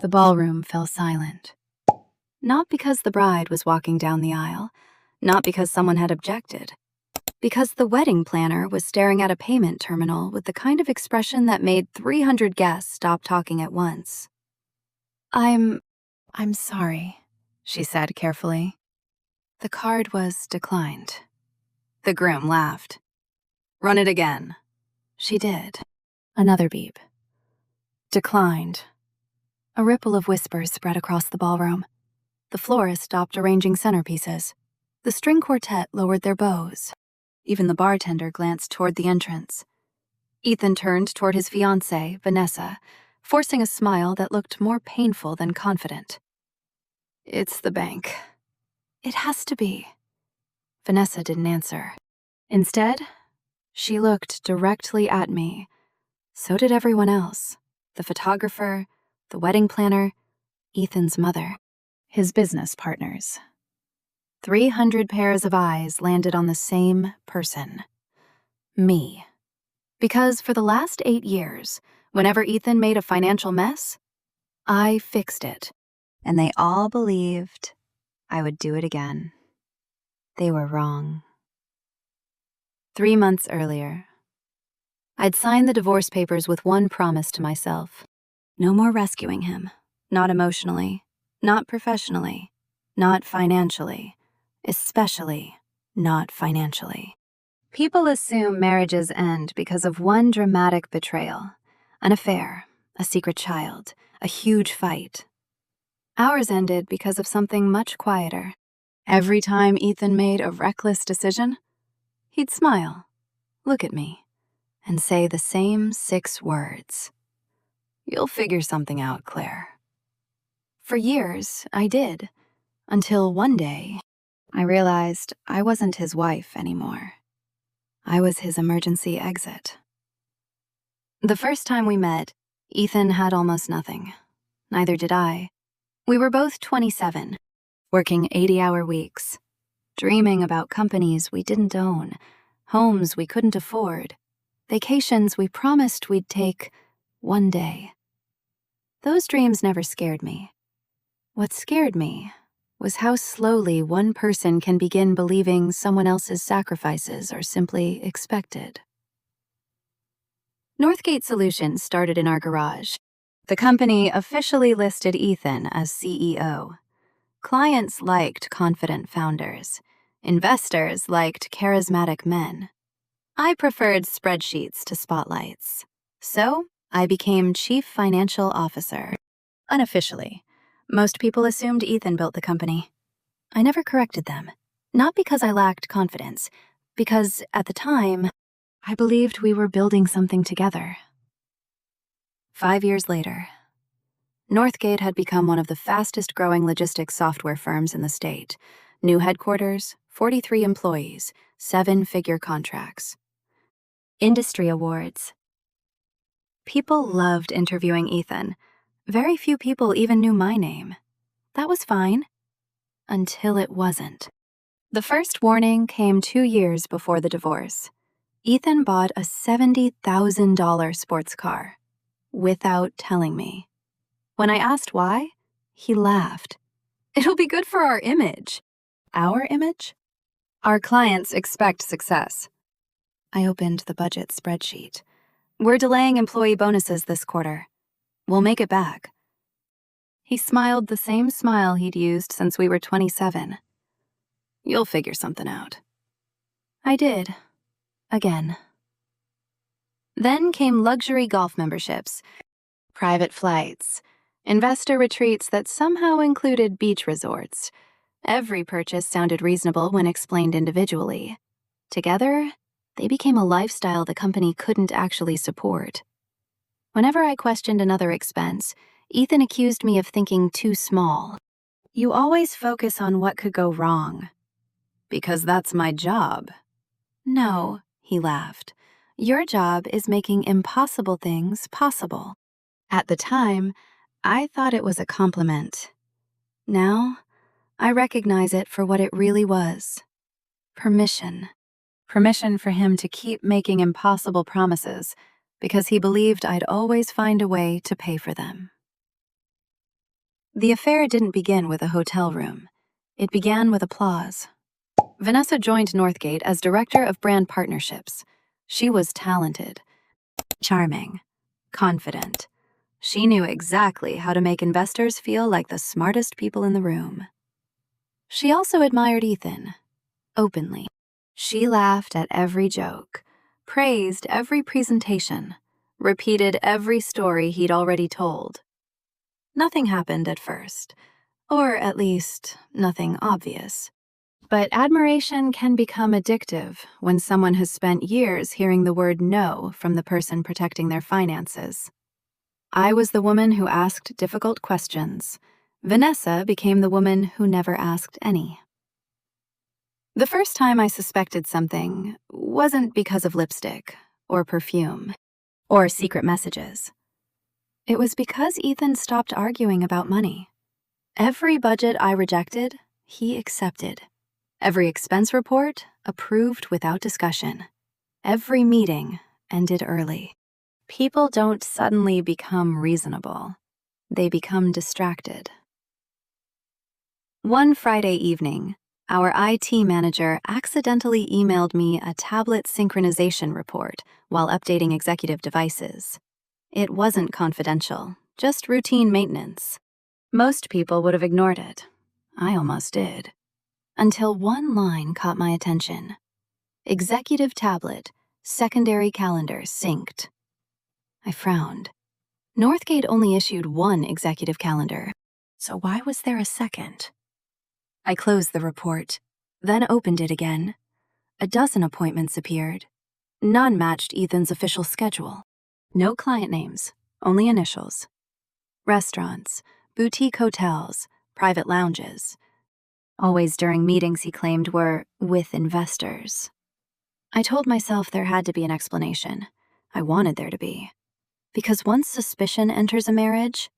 The ballroom fell silent. Not because the bride was walking down the aisle, not because someone had objected, because the wedding planner was staring at a payment terminal with the kind of expression that made 300 guests stop talking at once. I'm sorry, she said carefully. The card was declined. The groom laughed. Run it again. She did. Another beep. Declined. A ripple of whispers spread across the ballroom. The florist stopped arranging centerpieces. The string quartet lowered their bows. Even the bartender glanced toward the entrance. Ethan turned toward his fiancée, Vanessa, forcing a smile that looked more painful than confident. It's the bank. It has to be. Vanessa didn't answer. Instead, she looked directly at me. So did everyone else. The photographer, the wedding planner, Ethan's mother, his business partners. 300 pairs of eyes landed on the same person. Me. Because for the last 8 years, whenever Ethan made a financial mess, I fixed it. And they all believed I would do it again. They were wrong. 3 months earlier, I'd signed the divorce papers with one promise to myself. No more rescuing him. Not emotionally, not professionally, not financially, especially not financially. People assume marriages end because of one dramatic betrayal, an affair, a secret child, a huge fight. Ours ended because of something much quieter. Every time Ethan made a reckless decision, he'd smile, look at me, and say the same 6 words. You'll figure something out, Claire. For years, I did, until one day, I realized I wasn't his wife anymore. I was his emergency exit. The first time we met, Ethan had almost nothing. Neither did I. We were both 27, working 80-hour weeks, dreaming about companies we didn't own, homes we couldn't afford, vacations we promised we'd take one day. Those dreams never scared me. What scared me was how slowly one person can begin believing someone else's sacrifices are simply expected. Northgate Solutions started in our garage. The company officially listed Ethan as CEO. Clients liked confident founders. Investors liked charismatic men. I preferred spreadsheets to spotlights. So I became Chief Financial Officer. Unofficially, most people assumed Ethan built the company. I never corrected them. Not because I lacked confidence, because at the time, I believed we were building something together. 5 years later, Northgate had become one of the fastest-growing logistics software firms in the state. New headquarters, 43 employees, 7-figure contracts. Industry awards. People loved interviewing Ethan. Very few people even knew my name. That was fine. Until it wasn't. The first warning came 2 years before the divorce. Ethan bought a $70,000 sports car without telling me. When I asked why, he laughed. It'll be good for our image. Our image? Our clients expect success. I opened the budget spreadsheet. We're delaying employee bonuses this quarter. We'll make it back. He smiled the same smile he'd used since we were 27. You'll figure something out. I did. Again. Then came luxury golf memberships, private flights, investor retreats that somehow included beach resorts. Every purchase sounded reasonable when explained individually. Together, they became a lifestyle the company couldn't actually support. Whenever I questioned another expense, Ethan accused me of thinking too small. You always focus on what could go wrong. Because that's my job. No, he laughed. Your job is making impossible things possible. At the time, I thought it was a compliment. Now, I recognize it for what it really was. Permission. Permission for him to keep making impossible promises because he believed I'd always find a way to pay for them. The affair didn't begin with a hotel room. It began with applause. Vanessa joined Northgate as Director of Brand Partnerships. She was talented, charming, confident. She knew exactly how to make investors feel like the smartest people in the room. She also admired Ethan, openly. She laughed at every joke, praised every presentation, repeated every story he'd already told. Nothing happened at first, or at least, nothing obvious. But admiration can become addictive when someone has spent years hearing the word no from the person protecting their finances. I was the woman who asked difficult questions. Vanessa became the woman who never asked any. The first time I suspected something wasn't because of lipstick, or perfume, or secret messages. It was because Ethan stopped arguing about money. Every budget I rejected, he accepted. Every expense report, approved without discussion. Every meeting ended early. People don't suddenly become reasonable. They become distracted. One Friday evening, our IT manager accidentally emailed me a tablet synchronization report while updating executive devices. It wasn't confidential, just routine maintenance. Most people would have ignored it. I almost did. Until one line caught my attention. Executive tablet, secondary calendar synced. I frowned. Northgate only issued one executive calendar, so why was there a second? I closed the report, then opened it again. A dozen appointments appeared. None matched Ethan's official schedule. No client names, only initials. Restaurants, boutique hotels, private lounges. Always during meetings he claimed were with investors. I told myself there had to be an explanation. I wanted there to be. Because once suspicion enters a marriage,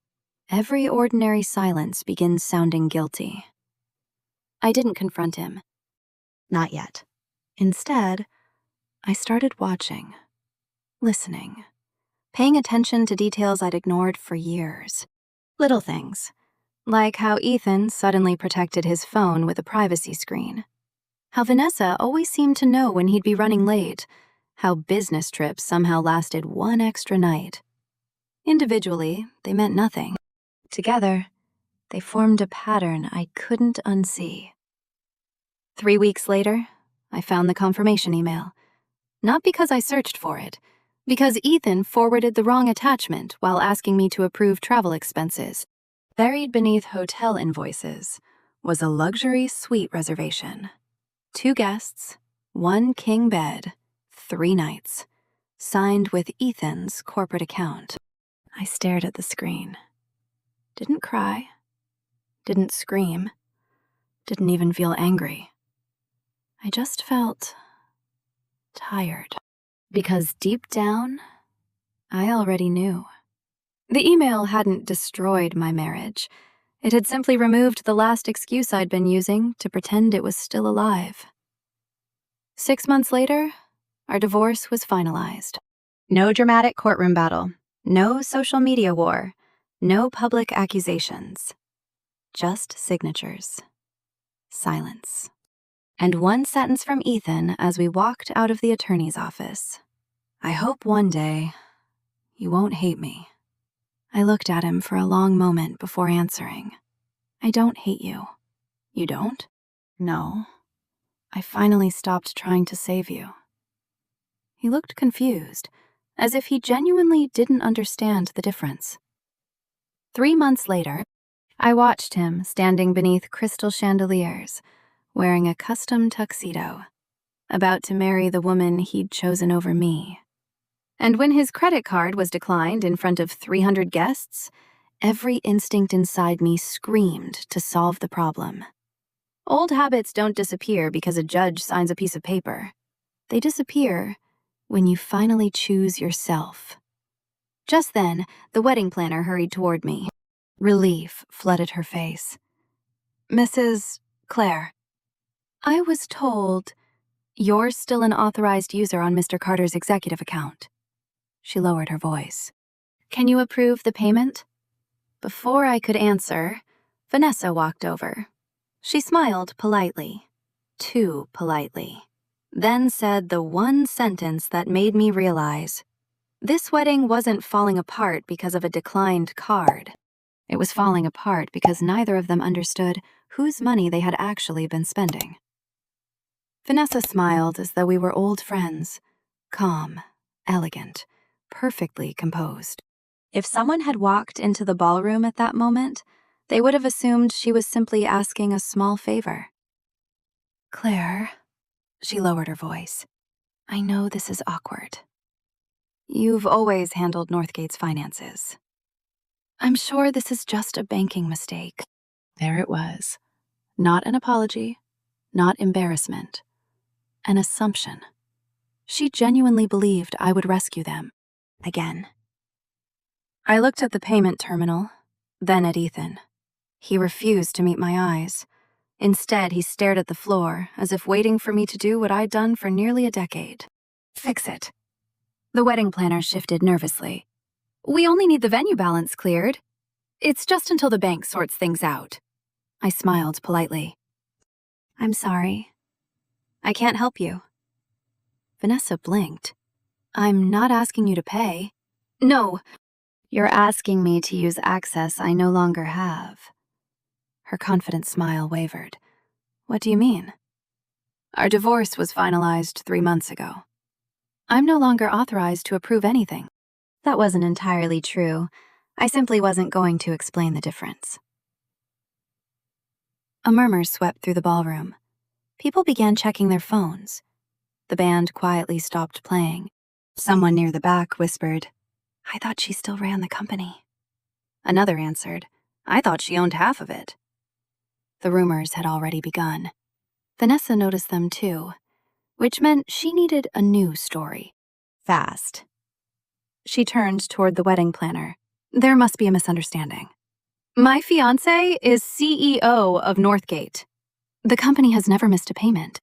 every ordinary silence begins sounding guilty. I didn't confront him. Not yet. Instead, I started watching, listening, paying attention to details I'd ignored for years. Little things, like how Ethan suddenly protected his phone with a privacy screen. How Vanessa always seemed to know when he'd be running late. How business trips somehow lasted one extra night. Individually, they meant nothing. Together, they formed a pattern I couldn't unsee. 3 weeks later, I found the confirmation email. Not because I searched for it, because Ethan forwarded the wrong attachment while asking me to approve travel expenses. Buried beneath hotel invoices was a luxury suite reservation. 2 guests, 1 king bed, 3 nights, signed with Ethan's corporate account. I stared at the screen. Didn't cry, didn't scream, didn't even feel angry. I just felt tired. Because deep down, I already knew. The email hadn't destroyed my marriage. It had simply removed the last excuse I'd been using to pretend it was still alive. 6 months later, our divorce was finalized. No dramatic courtroom battle, no social media war, no public accusations. Just signatures. Silence. And one sentence from Ethan as we walked out of the attorney's office. I hope one day you won't hate me. I looked at him for a long moment before answering. I don't hate you. You don't? No. I finally stopped trying to save you. He looked confused, as if he genuinely didn't understand the difference. 3 months later, I watched him standing beneath crystal chandeliers, wearing a custom tuxedo, about to marry the woman he'd chosen over me. And when his credit card was declined in front of 300 guests, every instinct inside me screamed to solve the problem. Old habits don't disappear because a judge signs a piece of paper. They disappear when you finally choose yourself. Just then, the wedding planner hurried toward me. Relief flooded her face. Mrs. Claire, I was told you're still an authorized user on Mr. Carter's executive account. She lowered her voice. Can you approve the payment? Before I could answer, Vanessa walked over. She smiled politely, too politely, then said the one sentence that made me realize this wedding wasn't falling apart because of a declined card. It was falling apart because neither of them understood whose money they had actually been spending. Vanessa smiled as though we were old friends, calm, elegant, perfectly composed. If someone had walked into the ballroom at that moment, they would have assumed she was simply asking a small favor. Claire, she lowered her voice. I know this is awkward. You've always handled Northgate's finances. I'm sure this is just a banking mistake. There it was. Not an apology, not embarrassment. An assumption. She genuinely believed I would rescue them. Again. I looked at the payment terminal, then at Ethan. He refused to meet my eyes. Instead, he stared at the floor, as if waiting for me to do what I'd done for nearly a decade. Fix it. The wedding planner shifted nervously. We only need the venue balance cleared. It's just until the bank sorts things out. I smiled politely. I'm sorry. I can't help you. Vanessa blinked. I'm not asking you to pay. No, you're asking me to use access I no longer have. Her confident smile wavered. What do you mean? Our divorce was finalized 3 months ago. I'm no longer authorized to approve anything. That wasn't entirely true. I simply wasn't going to explain the difference. A murmur swept through the ballroom. People began checking their phones. The band quietly stopped playing. Someone near the back whispered, I thought she still ran the company. Another answered, I thought she owned half of it. The rumors had already begun. Vanessa noticed them too, which meant she needed a new story. Fast. She turned toward the wedding planner. There must be a misunderstanding. My fiancé is CEO of Northgate. The company has never missed a payment.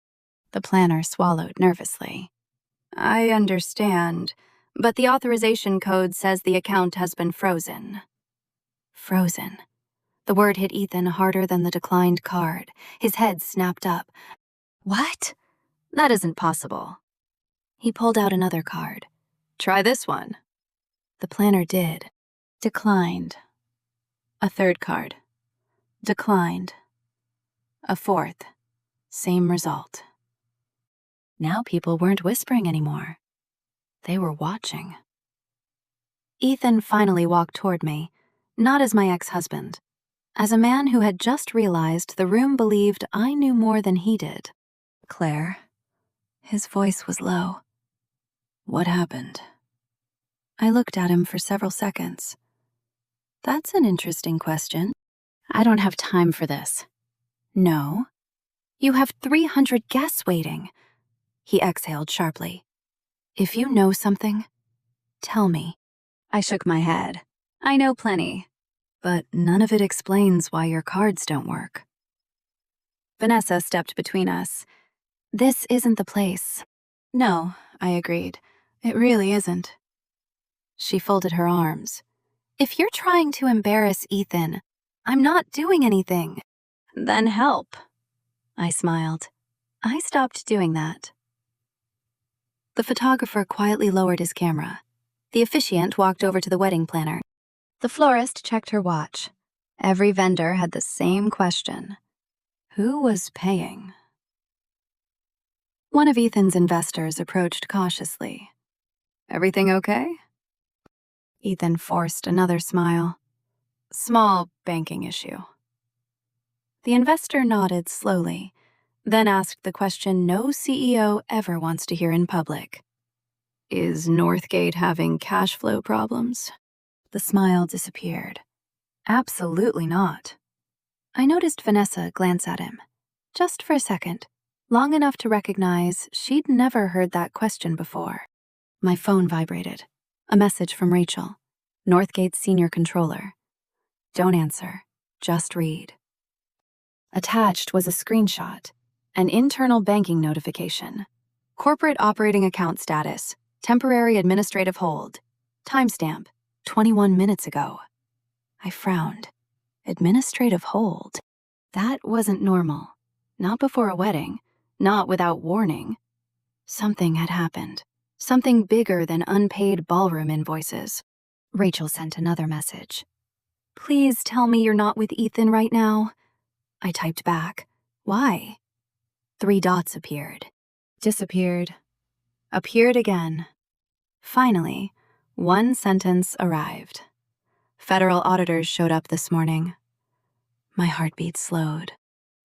The planner swallowed nervously. I understand, but the authorization code says the account has been frozen. Frozen. The word hit Ethan harder than the declined card. His head snapped up. What? That isn't possible. He pulled out another card. Try this one. The planner did. Declined. A third card. Declined. A fourth. Same result. Now people weren't whispering anymore. They were watching. Ethan finally walked toward me, not as my ex-husband, as a man who had just realized the room believed I knew more than he did. Claire. His voice was low. What happened? I looked at him for several seconds. That's an interesting question. I don't have time for this. No. You have 300 guests waiting. He exhaled sharply. If you know something, tell me. I shook my head. I know plenty, but none of it explains why your cards don't work. Vanessa stepped between us. This isn't the place. No, I agreed. It really isn't. She folded her arms. If you're trying to embarrass Ethan, I'm not doing anything. Then help. I smiled. I stopped doing that. The photographer quietly lowered his camera. The officiant walked over to the wedding planner. The florist checked her watch. Every vendor had the same question. Who was paying? One of Ethan's investors approached cautiously. Everything okay? Ethan forced another smile. Small banking issue. The investor nodded slowly, then asked the question no CEO ever wants to hear in public. Is Northgate having cash flow problems? The smile disappeared. Absolutely not. I noticed Vanessa glance at him, just for a second, long enough to recognize she'd never heard that question before. My phone vibrated. A message from Rachel, Northgate's senior controller. Don't answer, just read. Attached was a screenshot, an internal banking notification. Corporate operating account status, temporary administrative hold. Timestamp, 21 minutes ago. I frowned. Administrative hold. That wasn't normal. Not before a wedding. Not without warning. Something had happened. Something bigger than unpaid ballroom invoices. Rachel sent another message. "Please tell me you're not with Ethan right now." I typed back. "Why?" 3 dots appeared. Disappeared. Appeared again. Finally, one sentence arrived. "Federal auditors showed up this morning." My heartbeat slowed.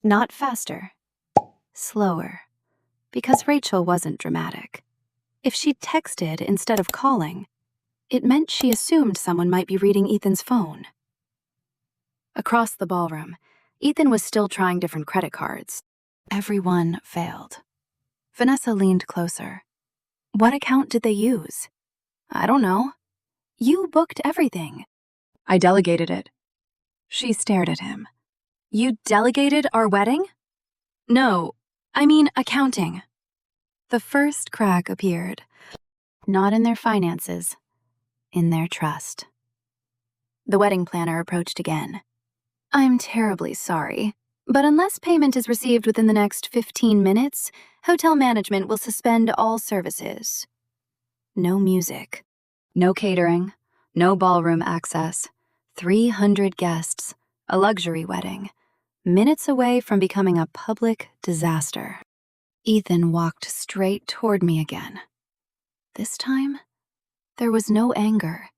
Not faster. Slower. Because Rachel wasn't dramatic. If she'd texted instead of calling, it meant she assumed someone might be reading Ethan's phone. Across the ballroom, Ethan was still trying different credit cards. Every one failed. Vanessa leaned closer. "What account did they use?" "I don't know." "You booked everything." "I delegated it." She stared at him. "You delegated our wedding?" "No, I mean accounting." The first crack appeared. Not in their finances, in their trust. The wedding planner approached again. "I'm terribly sorry, but unless payment is received within the next 15 minutes, hotel management will suspend all services." No music. No catering. No ballroom access. 300 guests. A luxury wedding. Minutes away from becoming a public disaster. Ethan walked straight toward me again. This time, there was no anger,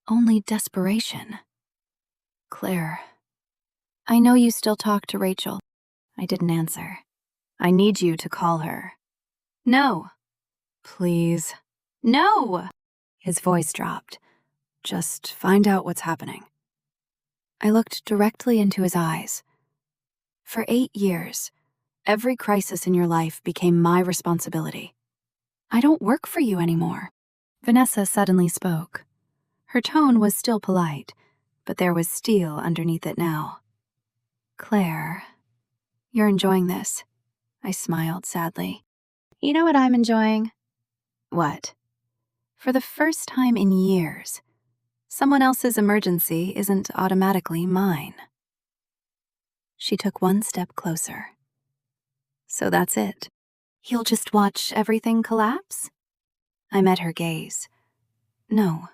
only desperation. "Claire, I know you still talk to Rachel." I didn't answer. "I need you to call her." "No." "Please." "No!" His voice dropped. "Just find out what's happening." I looked directly into his eyes. For 8 years, every crisis in your life became my responsibility. "I don't work for you anymore." Vanessa suddenly spoke. Her tone was still polite, but there was steel underneath it now. "Claire, you're enjoying this." I smiled sadly. "You know what I'm enjoying?" "What?" "For the first time in years, someone else's emergency isn't automatically mine." She took one step closer. "So that's it? You'll just watch everything collapse?" I met her gaze. "No.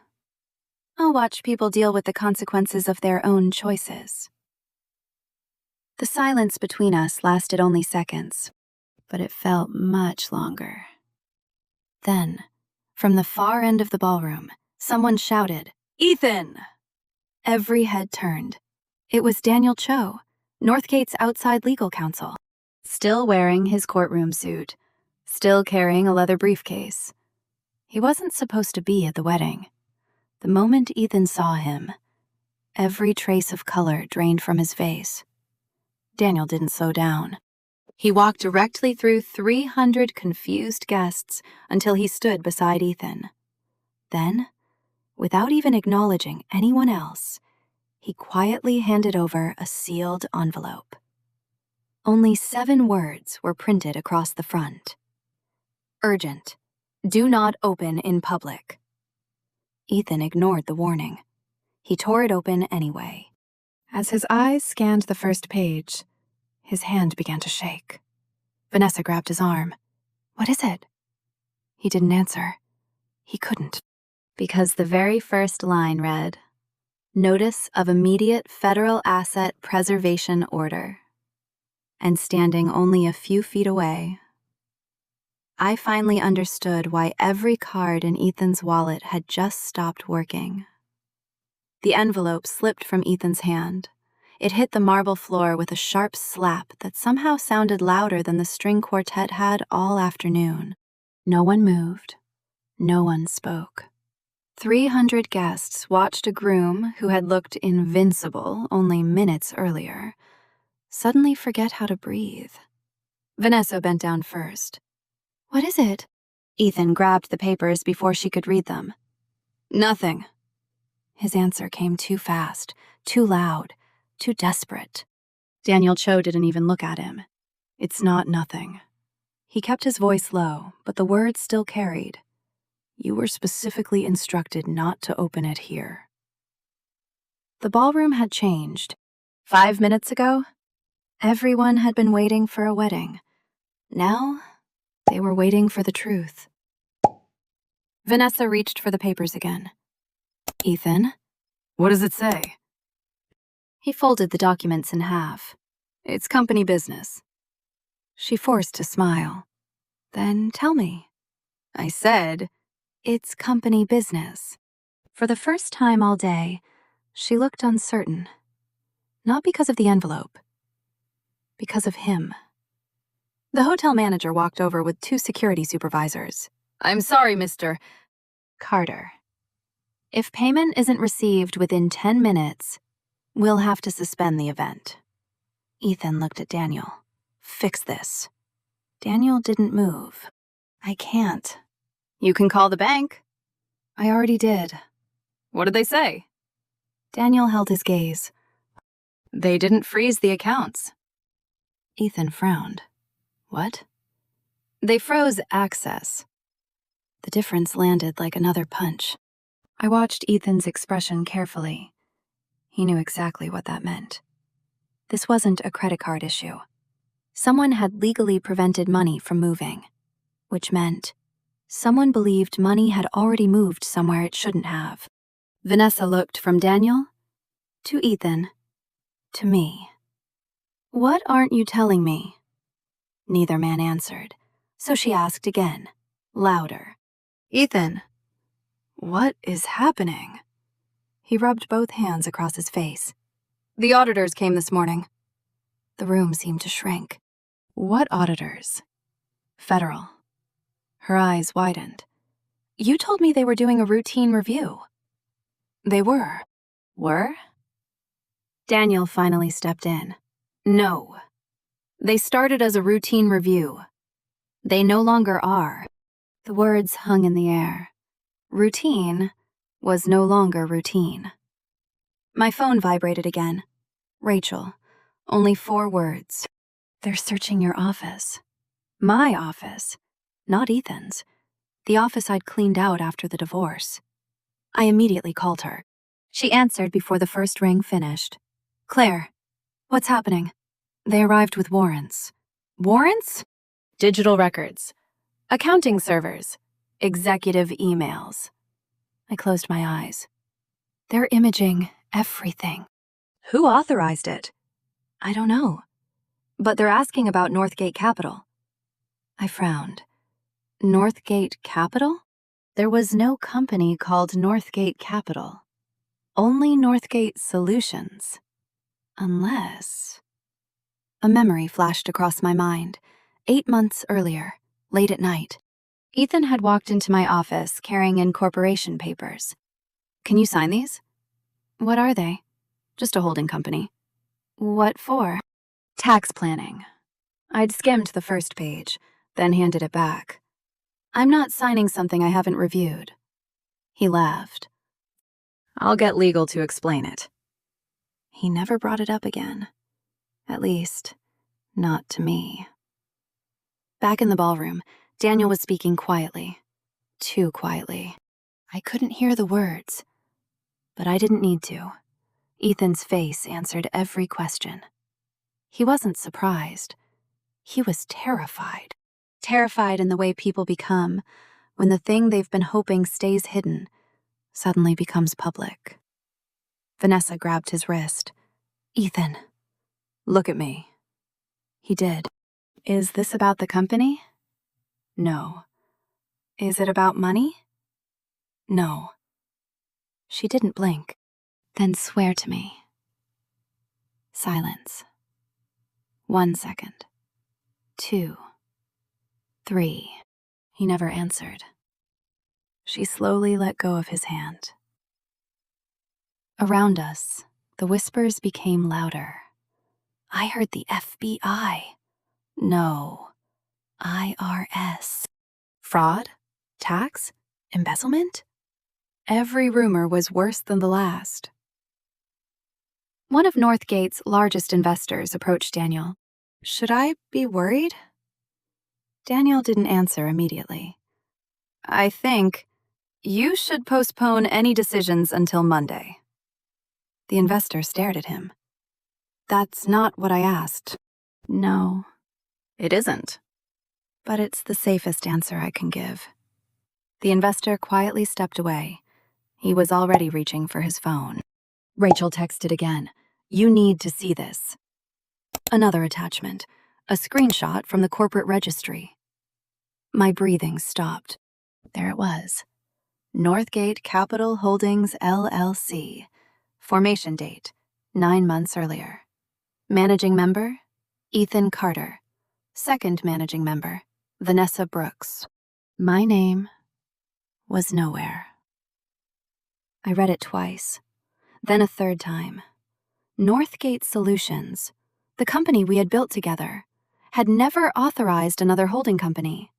I'll watch people deal with the consequences of their own choices." The silence between us lasted only seconds, but it felt much longer. Then, from the far end of the ballroom, someone shouted, "Ethan!" Every head turned. It was Daniel Cho, Northgate's outside legal counsel, still wearing his courtroom suit, still carrying a leather briefcase. He wasn't supposed to be at the wedding. The moment Ethan saw him, every trace of color drained from his face. Daniel didn't slow down. He walked directly through 300 confused guests until he stood beside Ethan. Then, without even acknowledging anyone else, he quietly handed over a sealed envelope. Only 7 words were printed across the front. "Urgent. Do not open in public." Ethan ignored the warning. He tore it open anyway. As his eyes scanned the first page, his hand began to shake. Vanessa grabbed his arm. "What is it?" He didn't answer. He couldn't. Because the very first line read, "Notice of immediate federal asset preservation order." And standing only a few feet away, I finally understood why every card in Ethan's wallet had just stopped working. The envelope slipped from Ethan's hand. It hit the marble floor with a sharp slap that somehow sounded louder than the string quartet had all afternoon. No one moved. No one spoke. 300 guests watched a groom who had looked invincible only minutes earlier suddenly forget how to breathe. Vanessa bent down first. "What is it?" Ethan grabbed the papers before she could read them. "Nothing." His answer came too fast, too loud, too desperate. Daniel Cho didn't even look at him. "It's not nothing." He kept his voice low, but the words still carried. "You were specifically instructed not to open it here." The ballroom had changed. 5 minutes ago, everyone had been waiting for a wedding. Now, they were waiting for the truth. Vanessa reached for the papers again. Ethan? What does it say? He folded the documents in half. It's company business. She forced a smile. Then tell me. I said, it's company business. For the first time all day, she looked uncertain. Not because of the envelope. Because of him. The hotel manager walked over with 2 security supervisors. I'm sorry, Mr. Carter. If payment isn't received within 10 minutes, we'll have to suspend the event. Ethan looked at Daniel. Fix this. Daniel didn't move. I can't. You can call the bank. I already did. What did they say? Daniel held his gaze. They didn't freeze the accounts. Ethan frowned. What? They froze access. The difference landed like another punch. I watched Ethan's expression carefully. He knew exactly what that meant. This wasn't a credit card issue. Someone had legally prevented money from moving, which meant someone believed money had already moved somewhere it shouldn't have. Vanessa looked from Daniel to Ethan to me. What aren't you telling me? Neither man answered, so she asked again, louder. Ethan, what is happening? He rubbed both hands across his face. The auditors came this morning. The room seemed to shrink. What auditors? Federal. Her eyes widened. You told me they were doing a routine review. They were. Were? Daniel finally stepped in. No. They started as a routine review. They no longer are. The words hung in the air. Routine was no longer routine. My phone vibrated again. Rachel. Only 4 words. They're searching your office. My office. Not Ethan's. The office I'd cleaned out after the divorce. I immediately called her. She answered before the first ring finished. Claire, what's happening? They arrived with warrants. Warrants? Digital records. Accounting servers. Executive emails. I closed my eyes. They're imaging everything. Who authorized it? I don't know. But they're asking about Northgate Capital. I frowned. Northgate Capital? There was no company called Northgate Capital. Only Northgate Solutions. Unless... A memory flashed across my mind. 8 months earlier, late at night. Ethan had walked into my office carrying incorporation papers. Can you sign these? What are they? Just a holding company. What for? Tax planning. I'd skimmed the first page, then handed it back. I'm not signing something I haven't reviewed. He laughed. I'll get legal to explain it. He never brought it up again. At least, not to me. Back in the ballroom, Daniel was speaking quietly. Too quietly. I couldn't hear the words. But I didn't need to. Ethan's face answered every question. He wasn't surprised. He was terrified. Terrified in the way people become when the thing they've been hoping stays hidden suddenly becomes public. Vanessa grabbed his wrist. Ethan, look at me. He did. Is this about the company? No. Is it about money? No. She didn't blink. Then swear to me. Silence. 1 second. 2. 3. He never answered. She slowly let go of his hand. Around us, the whispers became louder. I heard the FBI. No. IRS. Fraud? Tax? Embezzlement? Every rumor was worse than the last. One of Northgate's largest investors approached Daniel. Should I be worried? Daniel didn't answer immediately. I think you should postpone any decisions until Monday. The investor stared at him. That's not what I asked. No, it isn't. But it's the safest answer I can give. The investor quietly stepped away. He was already reaching for his phone. Rachel texted again. You need to see this. Another attachment, a screenshot from the corporate registry. My breathing stopped. There it was. Northgate Capital Holdings, LLC. Formation date, 9 months earlier. Managing member, Ethan Carter. Second managing member, Vanessa Brooks. My name was nowhere. I read it twice, then a third time. Northgate Solutions, the company we had built together, had never authorized another holding company,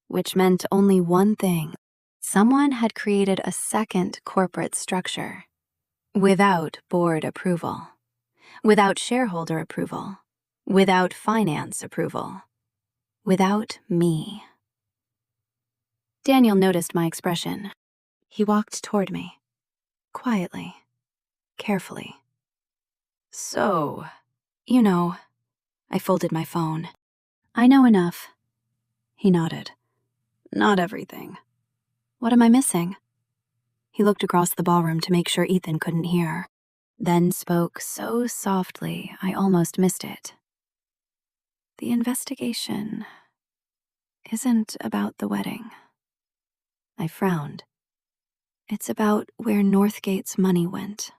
which meant only one thing. Someone had created a second corporate structure without board approval, without shareholder approval, without finance approval, without me. Daniel noticed my expression. He walked toward me, quietly, carefully. So, you know, I folded my phone. I know enough. He nodded. Not everything. What am I missing? He looked across the ballroom to make sure Ethan couldn't hear, then spoke so softly I almost missed it. The investigation isn't about the wedding. I frowned. It's about where Northgate's money went.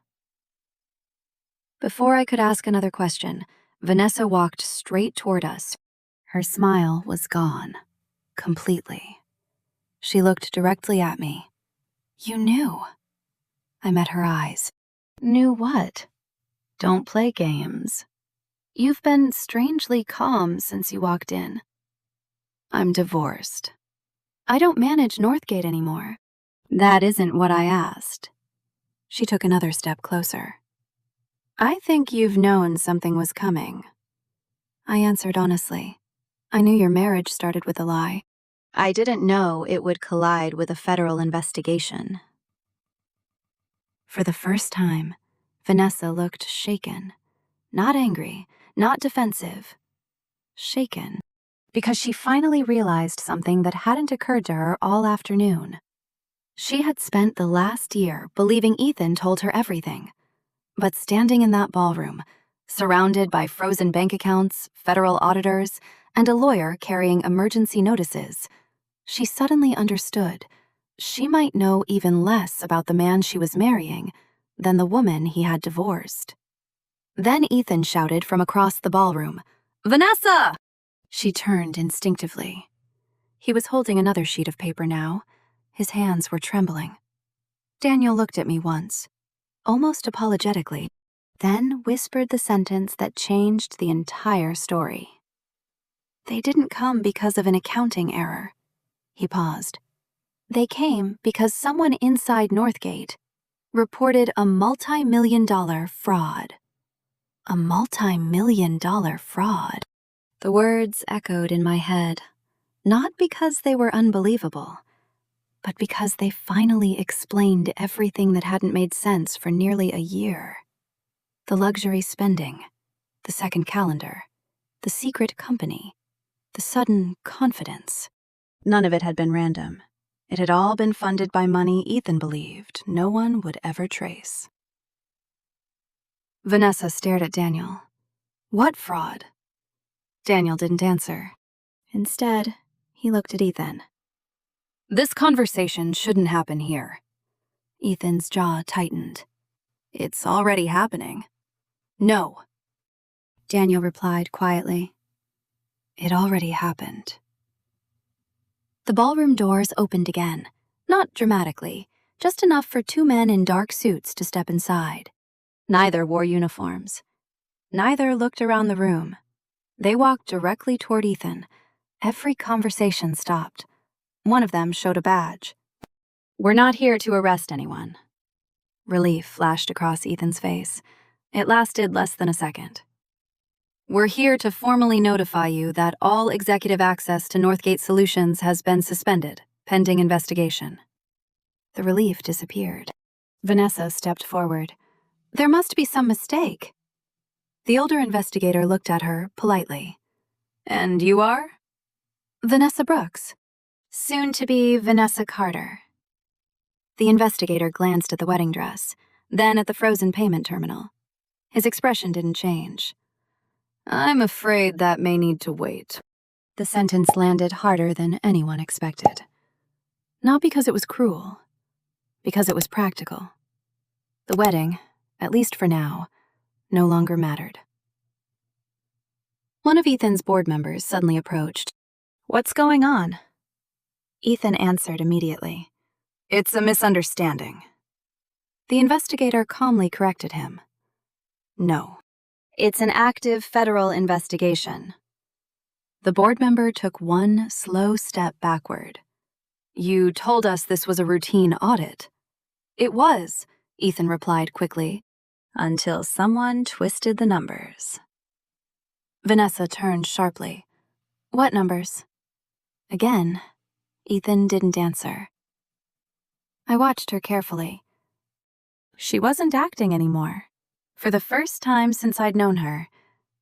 Before I could ask another question, Vanessa walked straight toward us. Her smile was gone, completely. She looked directly at me. You knew. I met her eyes. Knew what? Don't play games. You've been strangely calm since you walked in. I'm divorced. I don't manage Northgate anymore. That isn't what I asked. She took another step closer. I think you've known something was coming. I answered honestly. I knew your marriage started with a lie. I didn't know it would collide with a federal investigation. For the first time, Vanessa looked shaken. Not angry, not defensive. Shaken. Because she finally realized something that hadn't occurred to her all afternoon. She had spent the last year believing Ethan told her everything. But standing in that ballroom, surrounded by frozen bank accounts, federal auditors, and a lawyer carrying emergency notices, she suddenly understood she might know even less about the man she was marrying than the woman he had divorced. Then Ethan shouted from across the ballroom, "Vanessa!" She turned instinctively. He was holding another sheet of paper now. His hands were trembling. Daniel looked at me once, almost apologetically, then whispered the sentence that changed the entire story. They didn't come because of an accounting error. He paused. They came because someone inside Northgate reported a multi-million-dollar fraud. A multi-million-dollar fraud. The words echoed in my head, not because they were unbelievable, but because they finally explained everything that hadn't made sense for nearly a year. The luxury spending, the second calendar, the secret company, the sudden confidence. None of it had been random. It had all been funded by money Ethan believed no one would ever trace. Vanessa stared at Daniel. What fraud? Daniel didn't answer. Instead, he looked at Ethan. This conversation shouldn't happen here. Ethan's jaw tightened. It's already happening. No. Daniel replied quietly. It already happened. The ballroom doors opened again, not dramatically, just enough for 2 men in dark suits to step inside. Neither wore uniforms. Neither looked around the room. They walked directly toward Ethan. Every conversation stopped. One of them showed a badge. We're not here to arrest anyone. Relief flashed across Ethan's face. It lasted less than a second. We're here to formally notify you that all executive access to Northgate Solutions has been suspended, pending investigation. The relief disappeared. Vanessa stepped forward. There must be some mistake. The older investigator looked at her politely. "And you are?" "Vanessa Brooks. Soon to be Vanessa Carter." The investigator glanced at the wedding dress, then at the frozen payment terminal. His expression didn't change. "I'm afraid that may need to wait." The sentence landed harder than anyone expected. Not because it was cruel, because it was practical. The wedding, at least for now, no longer mattered. One of Ethan's board members suddenly approached. "What's going on?" Ethan answered immediately. "It's a misunderstanding." The investigator calmly corrected him. "No, it's an active federal investigation." The board member took one slow step backward. "You told us this was a routine audit." "It was," Ethan replied quickly, "until someone twisted the numbers." Vanessa turned sharply. "What numbers?" Again, Ethan didn't answer. I watched her carefully. She wasn't acting anymore. For the first time since I'd known her,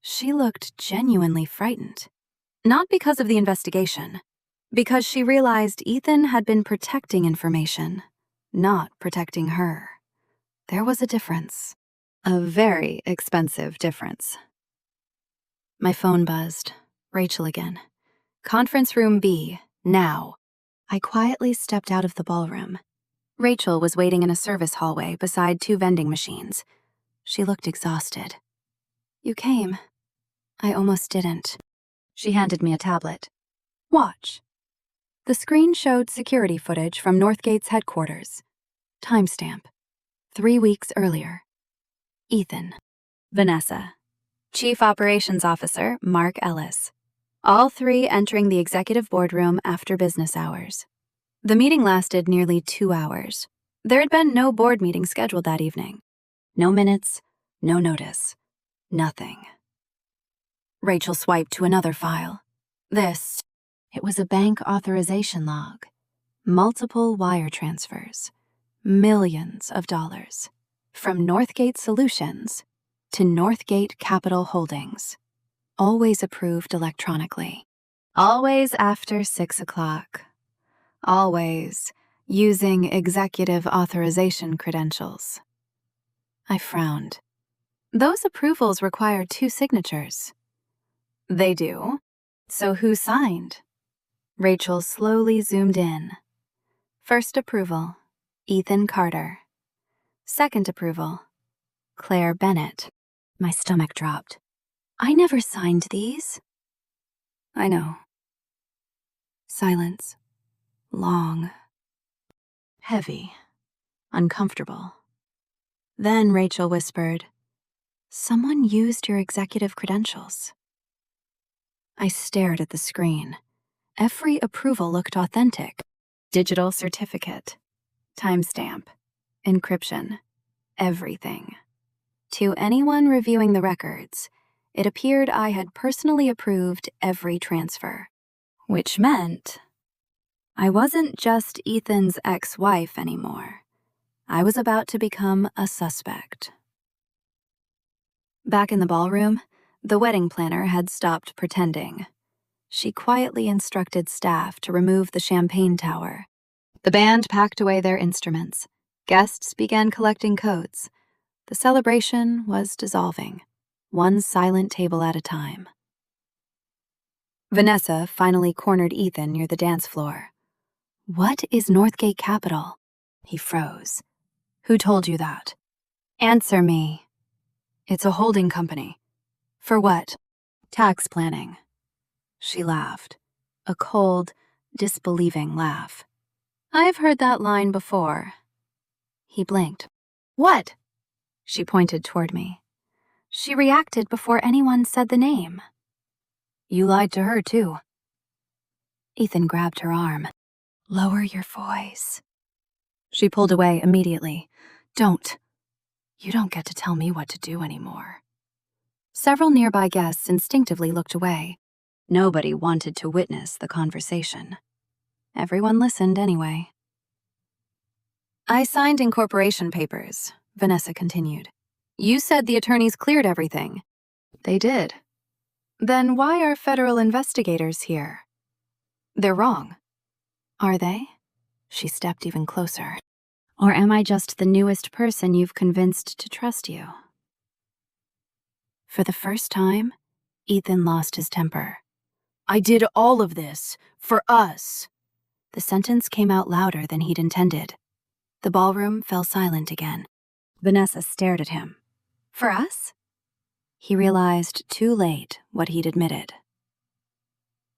she looked genuinely frightened. Not because of the investigation, because she realized Ethan had been protecting information, not protecting her. There was a difference. A very expensive difference. My phone buzzed. Rachel again. "Conference room B, now." I quietly stepped out of the ballroom. Rachel was waiting in a service hallway beside two vending machines. She looked exhausted. "You came." I almost didn't. She handed me a tablet. "Watch." The screen showed security footage from Northgate's headquarters. Timestamp. 3 weeks earlier. Ethan. Vanessa. Chief Operations Officer Mark Ellis. All three entering the executive boardroom after business hours. The meeting lasted nearly 2 hours. There had been no board meeting scheduled that evening. No minutes, no notice, nothing. Rachel swiped to another file. It was a bank authorization log. Multiple wire transfers. Millions of dollars. From Northgate Solutions to Northgate Capital Holdings. Always approved electronically. Always after 6 o'clock. Always using executive authorization credentials. I frowned. Those approvals require 2 signatures. They do. So who signed? Rachel slowly zoomed in. First approval, Ethan Carter. Second approval, Claire Bennett. My stomach dropped. I never signed these. I know. Silence. Long. Heavy. Uncomfortable. Then Rachel whispered, "Someone used your executive credentials." I stared at the screen. Every approval looked authentic. Digital certificate. Timestamp. Encryption. Everything. To anyone reviewing the records, it appeared I had personally approved every transfer. Which meant I wasn't just Ethan's ex-wife anymore. I was about to become a suspect. Back in the ballroom, the wedding planner had stopped pretending. She quietly instructed staff to remove the champagne tower. The band packed away their instruments. Guests began collecting coats. The celebration was dissolving, one silent table at a time. Vanessa finally cornered Ethan near the dance floor. "What is Northgate Capital?" He froze. "Who told you that?" "Answer me." "It's a holding company." "For what?" "Tax planning." She laughed. A cold, disbelieving laugh. "I've heard that line before." He blinked. "What?" She pointed toward me. She reacted before anyone said the name. "You lied to her, too." Ethan grabbed her arm. "Lower your voice." She pulled away immediately. "Don't. You don't get to tell me what to do anymore." Several nearby guests instinctively looked away. Nobody wanted to witness the conversation. Everyone listened anyway. "I signed incorporation papers," Vanessa continued. "You said the attorneys cleared everything. They did. Then why are federal investigators here? They're wrong. Are they? She stepped even closer. Or am I just the newest person you've convinced to trust you? For the first time, Ethan lost his temper. I did all of this for us. The sentence came out louder than he'd intended. The ballroom fell silent again. Vanessa stared at him. For us? He realized too late what he'd admitted.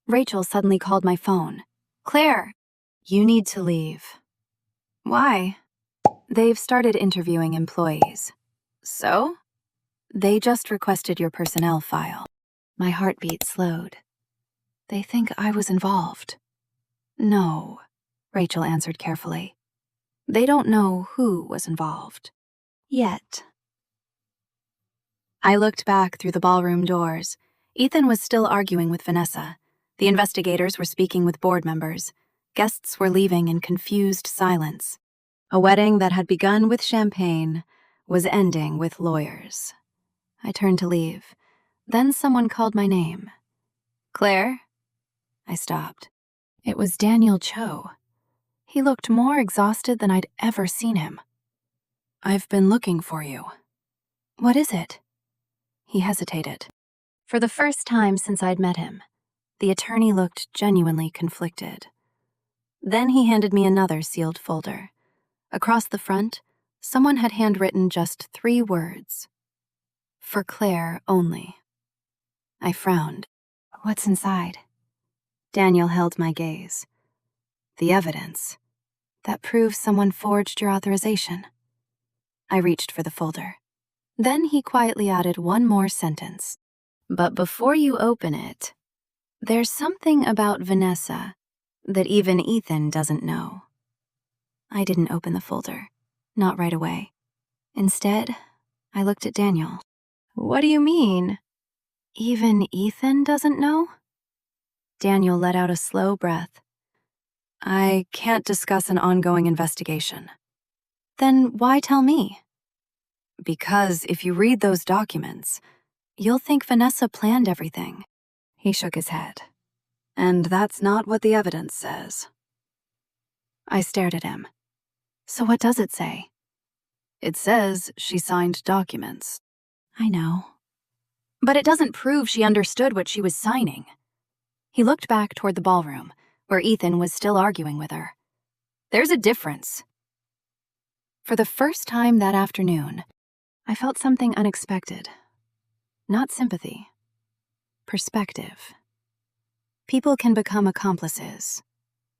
Rachel suddenly called my phone. Claire, you need to leave. Why? They've started interviewing employees. So? They just requested your personnel file. My heartbeat slowed. They think I was involved. No, Rachel answered carefully. They don't know who was involved. Yet. I looked back through the ballroom doors. Ethan was still arguing with Vanessa. The investigators were speaking with board members. Guests were leaving in confused silence. A wedding that had begun with champagne was ending with lawyers. I turned to leave. Then someone called my name. Claire? I stopped. It was Daniel Cho. He looked more exhausted than I'd ever seen him. I've been looking for you. What is it? He hesitated. For the first time since I'd met him, the attorney looked genuinely conflicted. Then he handed me another sealed folder. Across the front, someone had handwritten just 3 words. For Claire only. I frowned. What's inside? Daniel held my gaze. The evidence. That proves someone forged your authorization. I reached for the folder. Then he quietly added one more sentence. But before you open it, there's something about Vanessa that even Ethan doesn't know. I didn't open the folder. Not right away. Instead, I looked at Daniel. What do you mean? Even Ethan doesn't know? Daniel let out a slow breath. I can't discuss an ongoing investigation. Then why tell me? Because if you read those documents, you'll think Vanessa planned everything. He shook his head. And that's not what the evidence says. I stared at him. So what does it say? It says she signed documents. I know. But it doesn't prove she understood what she was signing. He looked back toward the ballroom, where Ethan was still arguing with her. There's a difference. For the first time that afternoon, I felt something unexpected. Not sympathy. Perspective. People can become accomplices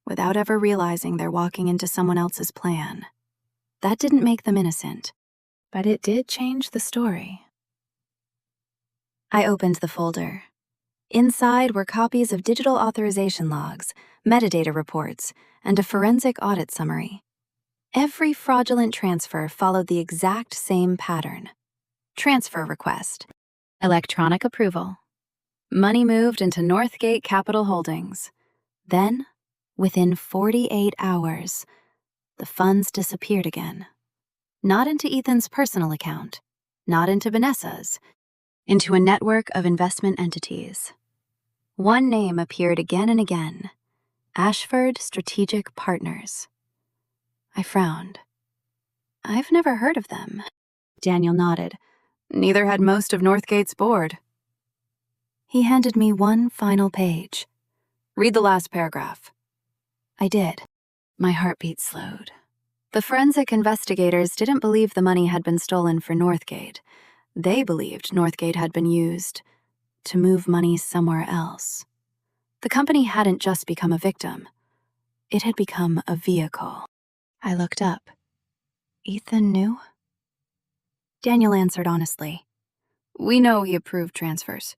without ever realizing they're walking into someone else's plan. That didn't make them innocent, but it did change the story. I opened the folder. Inside were copies of digital authorization logs, metadata reports, and a forensic audit summary. Every fraudulent transfer followed the exact same pattern. Transfer request. Electronic approval. Money moved into Northgate Capital Holdings. Then, within 48 hours, the funds disappeared again. Not into Ethan's personal account, not into Vanessa's, into a network of investment entities. One name appeared again and again. Ashford Strategic Partners. I frowned. I've never heard of them. Daniel nodded. Neither had most of Northgate's board. He handed me one final page. Read the last paragraph. I did. My heartbeat slowed. The forensic investigators didn't believe the money had been stolen for Northgate. They believed Northgate had been used to move money somewhere else. The company hadn't just become a victim. It had become a vehicle. I looked up. Ethan knew? Daniel answered honestly. We know he approved transfers.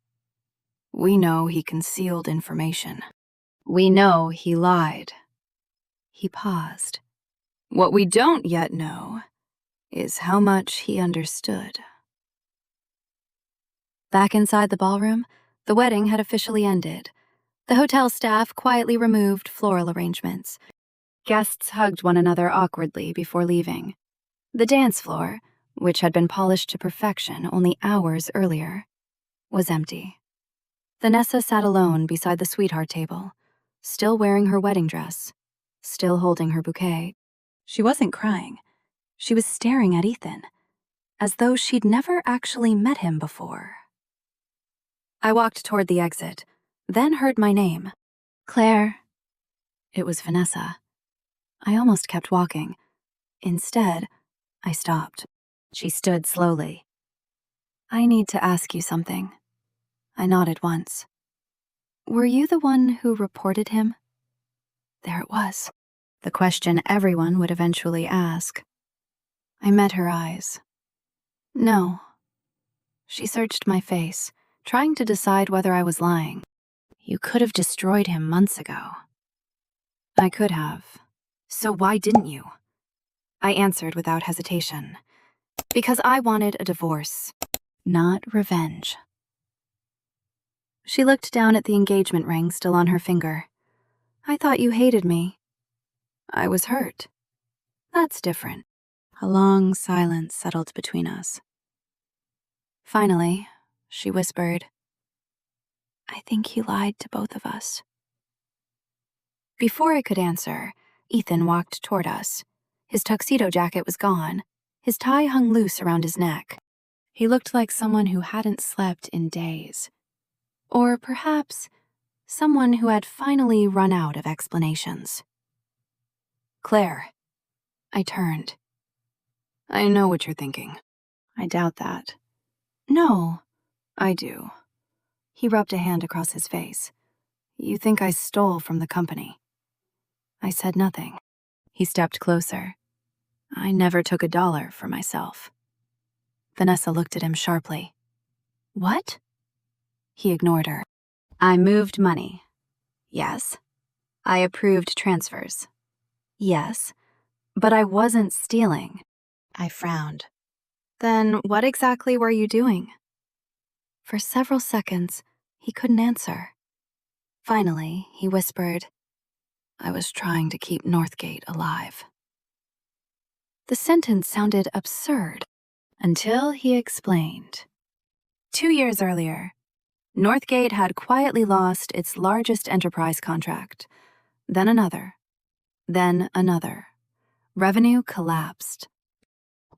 We know he concealed information. We know he lied. He paused. What we don't yet know is how much he understood. Back inside the ballroom, the wedding had officially ended. The hotel staff quietly removed floral arrangements. Guests hugged one another awkwardly before leaving. The dance floor, which had been polished to perfection only hours earlier, was empty. Vanessa sat alone beside the sweetheart table, still wearing her wedding dress, still holding her bouquet. She wasn't crying. She was staring at Ethan, as though she'd never actually met him before. I walked toward the exit, then heard my name. Claire. It was Vanessa. I almost kept walking. Instead, I stopped. She stood slowly. I need to ask you something. I nodded once. Were you the one who reported him? There it was. The question everyone would eventually ask. I met her eyes. No. She searched my face, trying to decide whether I was lying. You could have destroyed him months ago. I could have. So why didn't you? I answered without hesitation. Because I wanted a divorce, not revenge. She looked down at the engagement ring still on her finger. I thought you hated me. I was hurt. That's different. A long silence settled between us. Finally, she whispered, I think he lied to both of us. Before I could answer, Ethan walked toward us. His tuxedo jacket was gone. His tie hung loose around his neck. He looked like someone who hadn't slept in days. Or perhaps someone who had finally run out of explanations. Claire. I turned. I know what you're thinking. I doubt that. No, I do. He rubbed a hand across his face. You think I stole from the company. I said nothing. He stepped closer. I never took $1 for myself. Vanessa looked at him sharply. What? He ignored her. I moved money. Yes. I approved transfers. Yes. But I wasn't stealing. I frowned. Then what exactly were you doing? For several seconds, he couldn't answer. Finally, he whispered, I was trying to keep Northgate alive. The sentence sounded absurd until he explained. 2 years earlier, Northgate had quietly lost its largest enterprise contract, then another, then another. Revenue collapsed.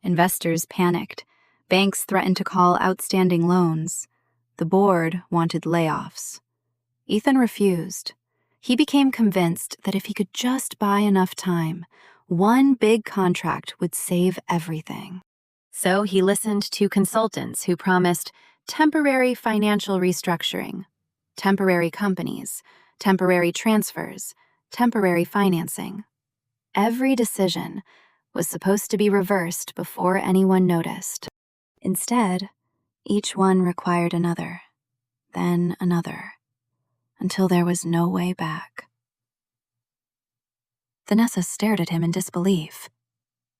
Investors panicked. Banks threatened to call outstanding loans. The board wanted layoffs. Ethan refused. He became convinced that if he could just buy enough time, one big contract would save everything. So he listened to consultants who promised temporary financial restructuring, temporary companies, temporary transfers, temporary financing. Every decision was supposed to be reversed before anyone noticed. Instead, each one required another, then another, until there was no way back. Vanessa stared at him in disbelief.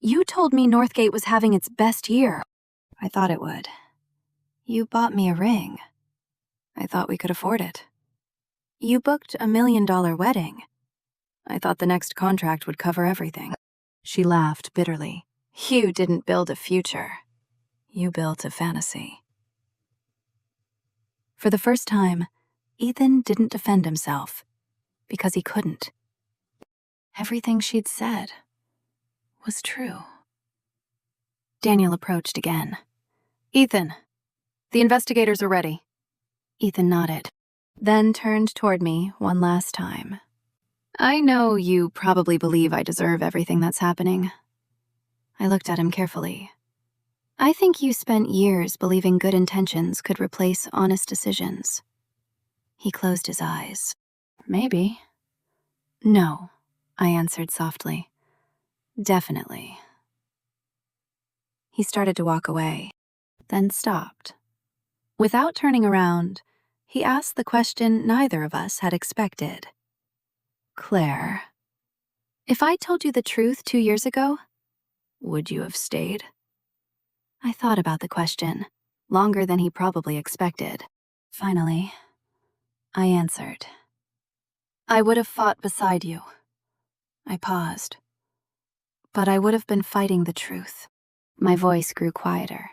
You told me Northgate was having its best year. I thought it would. You bought me a ring. I thought we could afford it. You booked $1 million wedding. I thought the next contract would cover everything. She laughed bitterly. You didn't build a future. You built a fantasy. For the first time, Ethan didn't defend himself, because he couldn't. Everything she'd said was true. Daniel approached again. Ethan, the investigators are ready. Ethan nodded, then turned toward me one last time. I know you probably believe I deserve everything that's happening. I looked at him carefully. I think you spent years believing good intentions could replace honest decisions. He closed his eyes. Maybe. No, I answered softly. Definitely. He started to walk away, then stopped. Without turning around, he asked the question neither of us had expected. Claire, if I told you the truth 2 years ago, would you have stayed? I thought about the question, longer than he probably expected. Finally, I answered. I would have fought beside you. I paused. But I would have been fighting the truth. My voice grew quieter.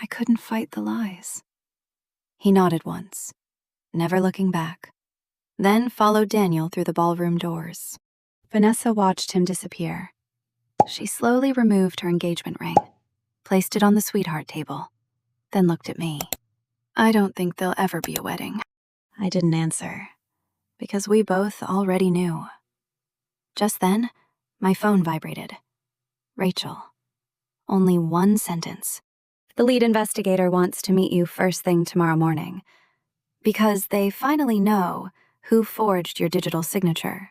I couldn't fight the lies. He nodded once, never looking back, then followed Daniel through the ballroom doors. Vanessa watched him disappear. She slowly removed her engagement ring, placed it on the sweetheart table, then looked at me. I don't think there'll ever be a wedding. I didn't answer, because we both already knew. Just then, my phone vibrated. Rachel. Only one sentence. The lead investigator wants to meet you first thing tomorrow morning, because they finally know who forged your digital signature.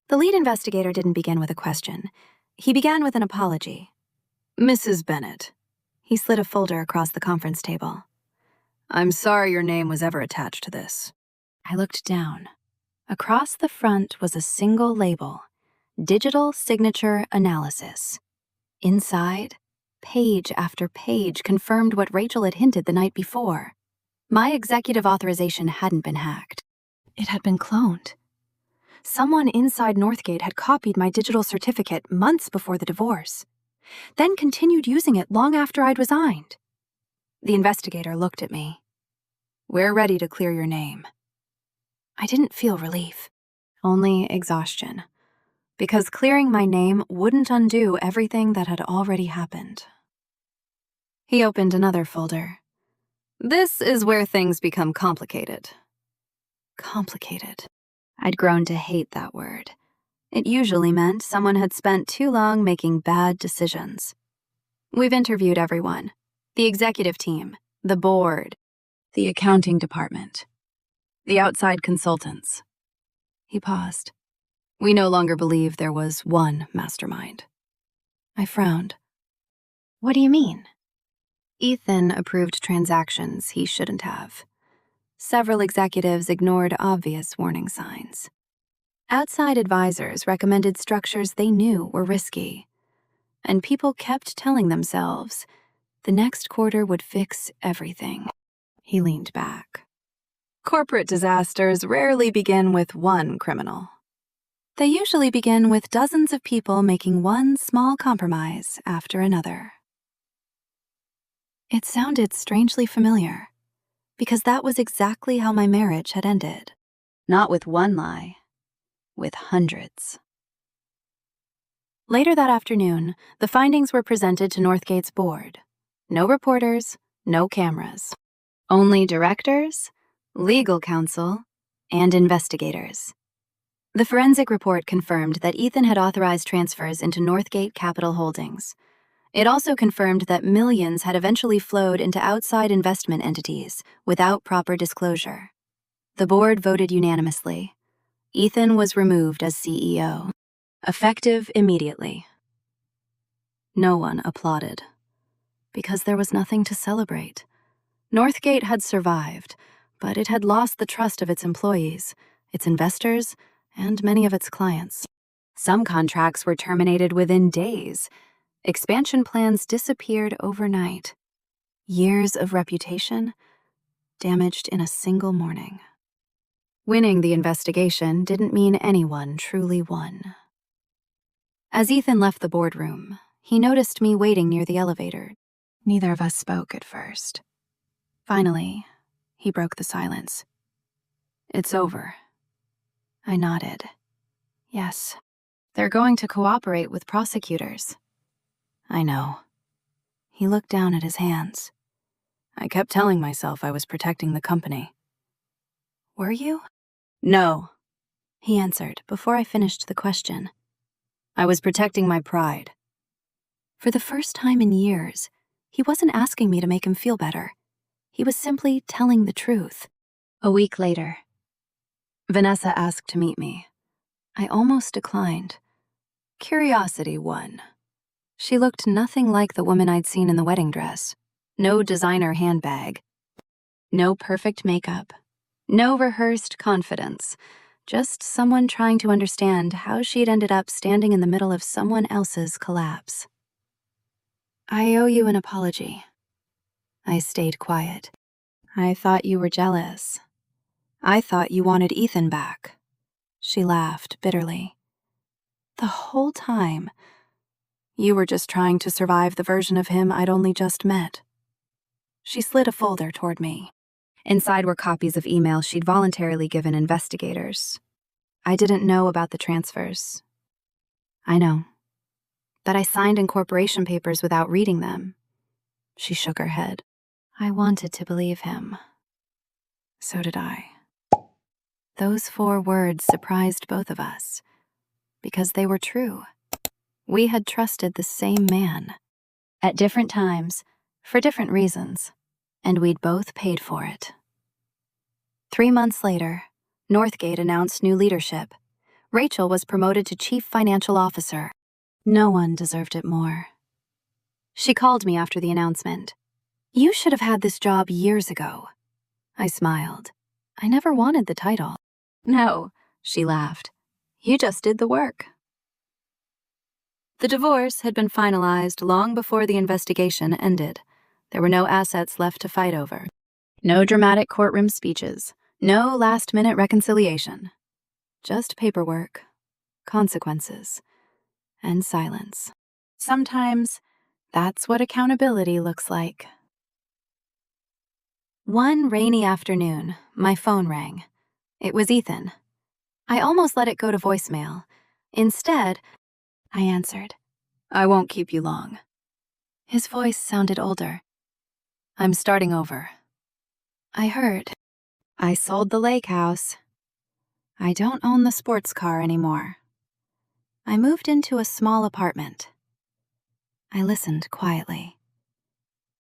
The lead investigator didn't begin with a question. He began with an apology. Mrs. Bennett. He slid a folder across the conference table. I'm sorry your name was ever attached to this. I looked down. Across the front was a single label, Digital Signature Analysis. Inside, page after page confirmed what Rachel had hinted the night before. My executive authorization hadn't been hacked. It had been cloned. Someone inside Northgate had copied my digital certificate months before the divorce, then continued using it long after I'd resigned. The investigator looked at me. We're ready to clear your name. I didn't feel relief, only exhaustion, because clearing my name wouldn't undo everything that had already happened. He opened another folder. This is where things become complicated. Complicated. I'd grown to hate that word. It usually meant someone had spent too long making bad decisions. We've interviewed everyone. The executive team, the board, the accounting department, the outside consultants. He paused. We no longer believe there was one mastermind. I frowned. What do you mean? Ethan approved transactions he shouldn't have. Several executives ignored obvious warning signs. Outside advisors recommended structures they knew were risky, and people kept telling themselves the next quarter would fix everything. He leaned back. Corporate disasters rarely begin with one criminal. They usually begin with dozens of people making one small compromise after another. It sounded strangely familiar, because that was exactly how my marriage had ended. Not with one lie, with hundreds. Later that afternoon, the findings were presented to Northgate's board. No reporters, no cameras. Only directors, legal counsel, and investigators. The forensic report confirmed that Ethan had authorized transfers into Northgate Capital Holdings. It also confirmed that millions had eventually flowed into outside investment entities without proper disclosure. The board voted unanimously. Ethan was removed as CEO, effective immediately. No one applauded, because there was nothing to celebrate. Northgate had survived, but it had lost the trust of its employees, its investors, and many of its clients. Some contracts were terminated within days. Expansion plans disappeared overnight. Years of reputation damaged in a single morning. Winning the investigation didn't mean anyone truly won. As Ethan left the boardroom, he noticed me waiting near the elevator. Neither of us spoke at first. Finally, he broke the silence. It's over. I nodded. Yes, they're going to cooperate with prosecutors. I know. He looked down at his hands. I kept telling myself I was protecting the company. Were you? No, he answered before I finished the question. I was protecting my pride. For the first time in years, he wasn't asking me to make him feel better. He was simply telling the truth. A week later, Vanessa asked to meet me. I almost declined. Curiosity won. She looked nothing like the woman I'd seen in the wedding dress. No designer handbag. No perfect makeup. No rehearsed confidence. Just someone trying to understand how she'd ended up standing in the middle of someone else's collapse. I owe you an apology. I stayed quiet. I thought you were jealous. I thought you wanted Ethan back. She laughed bitterly. The whole time, you were just trying to survive the version of him I'd only just met. She slid a folder toward me. Inside were copies of emails she'd voluntarily given investigators. I didn't know about the transfers. I know. That I signed incorporation papers without reading them. She shook her head. I wanted to believe him. So did I. Those 4 words surprised both of us, because they were true. We had trusted the same man, at different times, for different reasons, and we'd both paid for it. 3 months later, Northgate announced new leadership. Rachel was promoted to Chief Financial Officer. No one deserved it more. She called me after the announcement. You should have had this job years ago. I smiled. I never wanted the title. No, she laughed. You just did the work. The divorce had been finalized long before the investigation ended. There were no assets left to fight over. No dramatic courtroom speeches. No last-minute reconciliation. Just paperwork, consequences, and silence. Sometimes, that's what accountability looks like. One rainy afternoon, my phone rang. It was Ethan. I almost let it go to voicemail. Instead, I answered. I won't keep you long. His voice sounded older. I'm starting over. I heard. I sold the lake house. I don't own the sports car anymore. I moved into a small apartment. I listened quietly.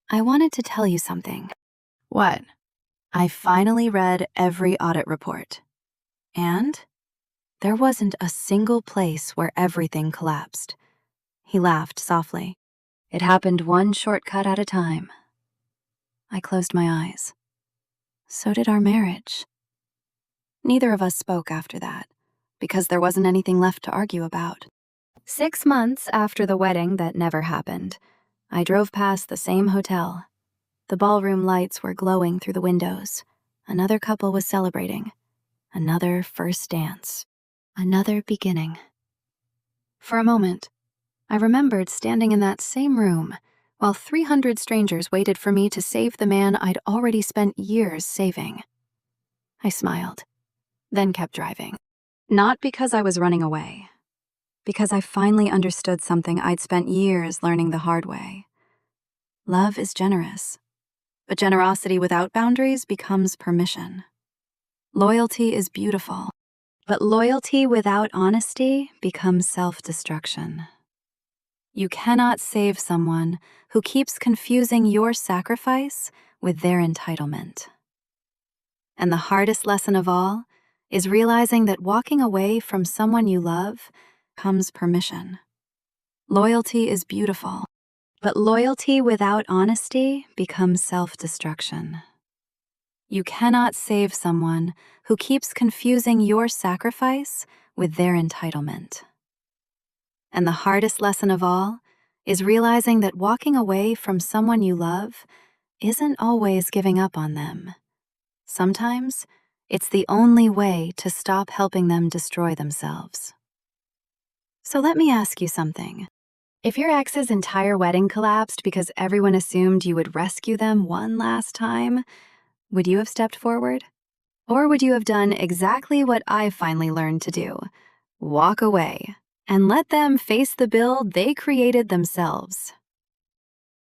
I wanted to tell you something. What? I finally read every audit report. And there wasn't a single place where everything collapsed. He laughed softly. It happened one shortcut at a time. I closed my eyes. So did our marriage. Neither of us spoke after that, because there wasn't anything left to argue about. 6 months after the wedding that never happened, I drove past the same hotel. The ballroom lights were glowing through the windows. Another couple was celebrating. Another first dance. Another beginning. For a moment, I remembered standing in that same room while 300 strangers waited for me to save the man I'd already spent years saving. I smiled, then kept driving. Not because I was running away, because I finally understood something I'd spent years learning the hard way. Love is generous, but generosity without boundaries becomes permission. Loyalty is beautiful, but loyalty without honesty becomes self-destruction. You cannot save someone who keeps confusing your sacrifice with their entitlement. And the hardest lesson of all is realizing that walking away from someone you love comes permission. Loyalty is beautiful, but loyalty without honesty becomes self-destruction. You cannot save someone who keeps confusing your sacrifice with their entitlement. And the hardest lesson of all is realizing that walking away from someone you love isn't always giving up on them. Sometimes, it's the only way to stop helping them destroy themselves. So let me ask you something. If your ex's entire wedding collapsed because everyone assumed you would rescue them one last time, would you have stepped forward? Or would you have done exactly what I finally learned to do? Walk away and let them face the bill they created themselves.